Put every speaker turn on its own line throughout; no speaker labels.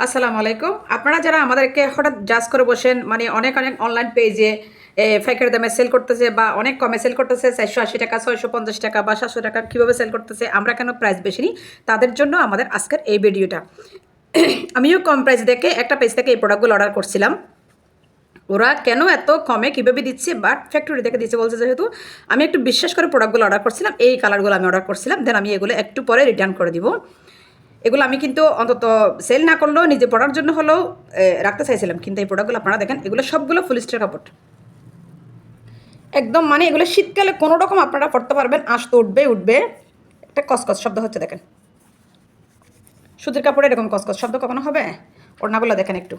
আসসালামু আলাইকুম। আপনারা যারা আমাদেরকে হঠাৎ জাজ করে বসেন, মানে অনেক অনেক অনলাইন পেজে ফেকের দামে সেল করতেছে বা অনেক কমে সেল করতেছে, 480 টাকা, 650 টাকা বা 700 টাকা কীভাবে সেল করতেছে, আমরা কেন প্রাইস বেশি নিই, তাদের জন্য আমাদের আজকের এই ভিডিওটা। আমিও কম প্রাইস দেখে একটা পেজ থেকে এই প্রোডাক্টগুলো অর্ডার করছিলাম। ওরা কেন এত কমে কীভাবে দিচ্ছে, বাট ফ্যাক্টরি থেকে দিচ্ছে বলছে, যেহেতু আমি একটু বিশ্বাস করে প্রোডাক্টগুলো অর্ডার করছিলাম, এই কালারগুলো আমি অর্ডার করছিলাম, দেন আমি এগুলো একটু পরে রিটার্ন করে দিব। এগুলো আমি কিন্তু অন্তত সেল না করলেও নিজে পড়ার জন্য হলেও রাখতে চাইছিলাম, কিন্তু এই প্রোডাক্টগুলো আপনারা দেখেন, এগুলো সবগুলো ফুলিস্টার কাপড় একদম, মানে এগুলো শীতকালে কোনো রকম আপনারা পড়তে পারবেন, আঁশ তো উঠবে। একটা কসকস শব্দ হচ্ছে দেখেন, সুতির কাপড়ে এরকম কসকস শব্দ কখনো হবে? ওড়নাগুলো দেখেন, একটু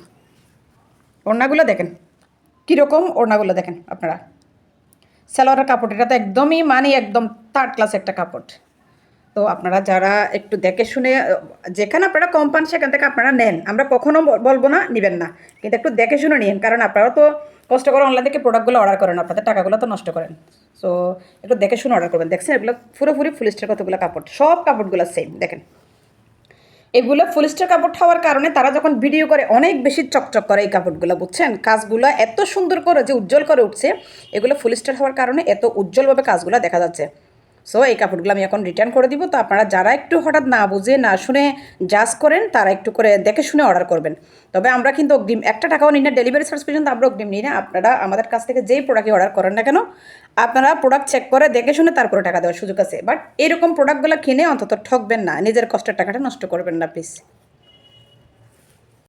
ওড়নাগুলো দেখেন কীরকম, ওড়নাগুলো দেখেন আপনারা। সালোয়ারের কাপড় এটা তো একদমই মানে একদম থার্ড ক্লাস একটা কাপড়। তো আপনারা যারা একটু দেখে শুনে, যেখানে আপনারা কম পান সেখান থেকে আপনারা নেন, আমরা কখনো বলবো না নেবেন না, কিন্তু একটু দেখে শুনে নিন, কারণ আপনারাও তো কষ্ট করে অনলাইন থেকে প্রোডাক্টগুলো অর্ডার করেন, আপনাদের টাকাগুলো তো নষ্ট করেন। সো একটু দেখে শুনে অর্ডার করবেন। দেখছেন এগুলো পুরোপুরি ফুলিস্টার কতগুলো কাপড়, সব কাপড়গুলো সেম দেখেন। এগুলো ফুলিস্টার কাপড় হওয়ার কারণে তারা যখন ভিডিও করে অনেক বেশি চকচক করে এই কাপড়গুলো, বুঝছেন? কাজগুলো এত সুন্দর করে যে উজ্জ্বল করে উঠছে, এগুলো ফুলিস্টার হওয়ার কারণে এত উজ্জ্বলভাবে কাজগুলো দেখা যাচ্ছে। সো এই কাপড়গুলো আমি এখন রিটার্ন করে দিব। তো আপনারা যারা একটু হঠাৎ না বুঝে না শুনে জাজ করেন, তারা একটু করে দেখে শুনে অর্ডার করবেন। তবে আমরা কিন্তু অগ্রিম একটা টাকাও নিই না, ডেলিভারি চার্জ পর্যন্ত আমরা অগ্রিম নিই না। আপনারা আমাদের কাছ থেকে যেই প্রোডাক্টই অর্ডার করেন না কেন, আপনারা প্রোডাক্ট চেক করে দেখে শুনে তারপরে টাকা দেওয়ার সুযোগ আছে। বাট এরকম প্রোডাক্টগুলো কিনে অন্তত ঠকবেন না, নিজের কষ্টের টাকাটা নষ্ট করবেন না প্লিজ।